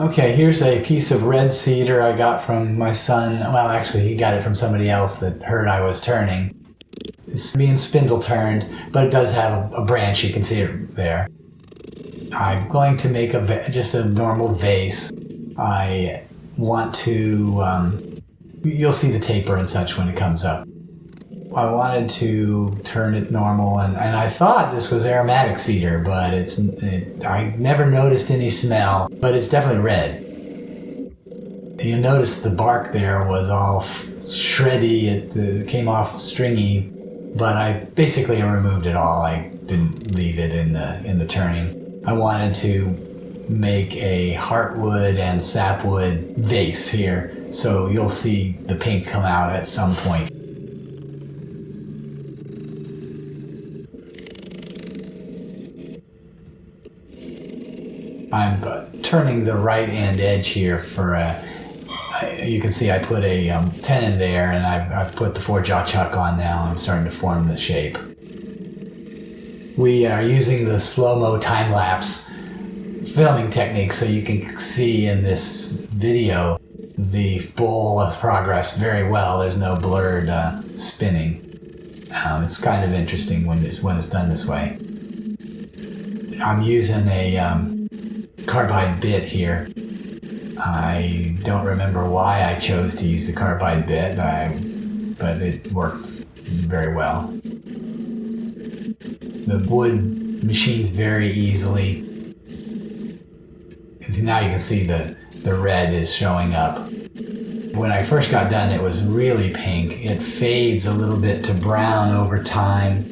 Okay, here's a piece of red cedar I got from my son. Well, actually, he got it from somebody else that heard I was turning. It's being spindle turned, but it does have a branch. You can see it there. I'm going to make just a normal vase. I want to, you'll see the taper and such when it comes up. I wanted to turn it normal, and I thought this was aromatic cedar, but I never noticed any smell, but it's definitely red. You notice the bark there was all shreddy, it came off stringy, but I basically removed it all. I didn't leave it in the turning. I wanted to make a heartwood and sapwood vase here, so you'll see the pink come out at some point. I'm turning the right hand edge here for you can see I put a 10 in there, and I've put the 4-jaw chuck on now. I'm starting to form the shape. We are using the Slo-Mo Time-Lapse filming technique, so you can see in this video the full progress very well. There's no blurred spinning. It's kind of interesting when it's done this way. I'm using a carbide bit here. I don't remember why I chose to use the carbide bit, but it worked very well. The wood machines very easily. Now you can see the red is showing up. When I first got done, it was really pink. It fades a little bit to brown over time.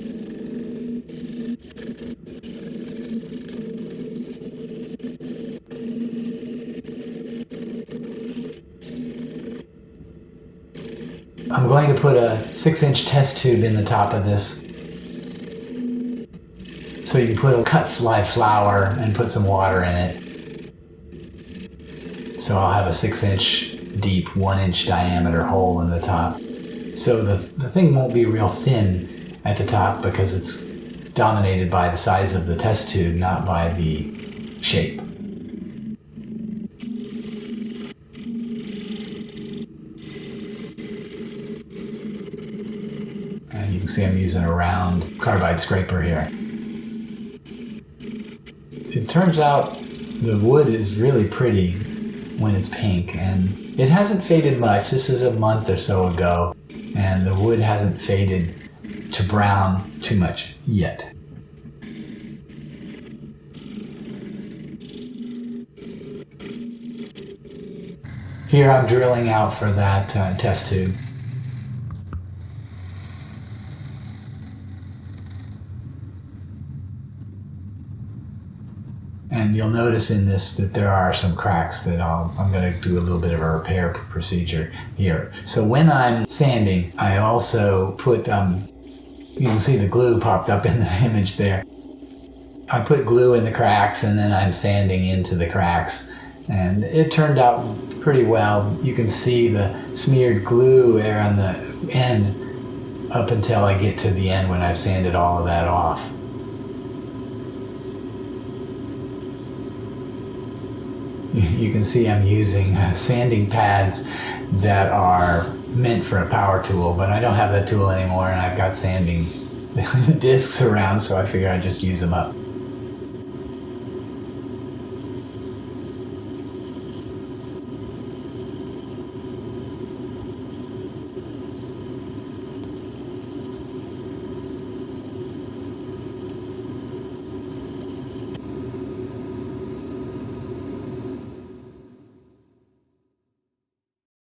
I'm going to put a 6-inch test tube in the top of this. So you can put a cut live flower and put some water in it. So I'll have a 6-inch deep, 1-inch diameter hole in the top. So the thing won't be real thin at the top because it's dominated by the size of the test tube, not by the shape. And you can see I'm using a round carbide scraper here. It turns out the wood is really pretty when it's pink, and it hasn't faded much. This is a month or so ago, and the wood hasn't faded to brown too much yet. Here I'm drilling out for that test tube. And you'll notice in this that there are some cracks that I'm going to do a little bit of a repair procedure here. So when I'm sanding, I also put, you can see the glue popped up in the image there. I put glue in the cracks, and then I'm sanding into the cracks. And it turned out pretty well. You can see the smeared glue there on the end up until I get to the end when I've sanded all of that off. You can see I'm using sanding pads that are meant for a power tool, but I don't have that tool anymore, and I've got sanding discs around, so I figure I'd just use them up.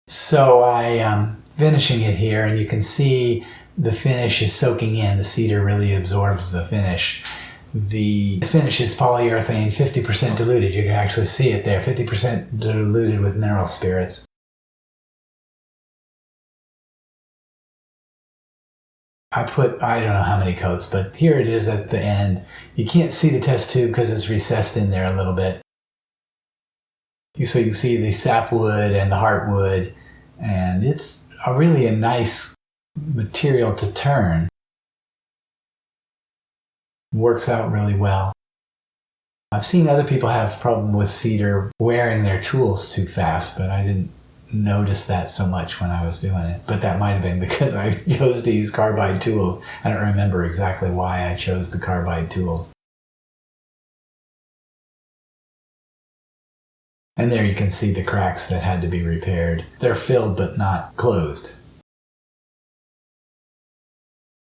So I am finishing it here, and you can see the finish is soaking in. The cedar really absorbs the finish. The finish is polyurethane, 50% diluted. You can actually see it there, 50% diluted with mineral spirits. I don't know how many coats, but here it is at the end. You can't see the test tube because it's recessed in there a little bit. So you can see the sapwood and the heartwood, and it's really a nice material to turn. Works out really well. I've seen other people have problem with cedar wearing their tools too fast, but I didn't notice that so much when I was doing it. But that might have been because I chose to use carbide tools. I don't remember exactly why I chose the carbide tools. And there you can see the cracks that had to be repaired. They're filled but not closed.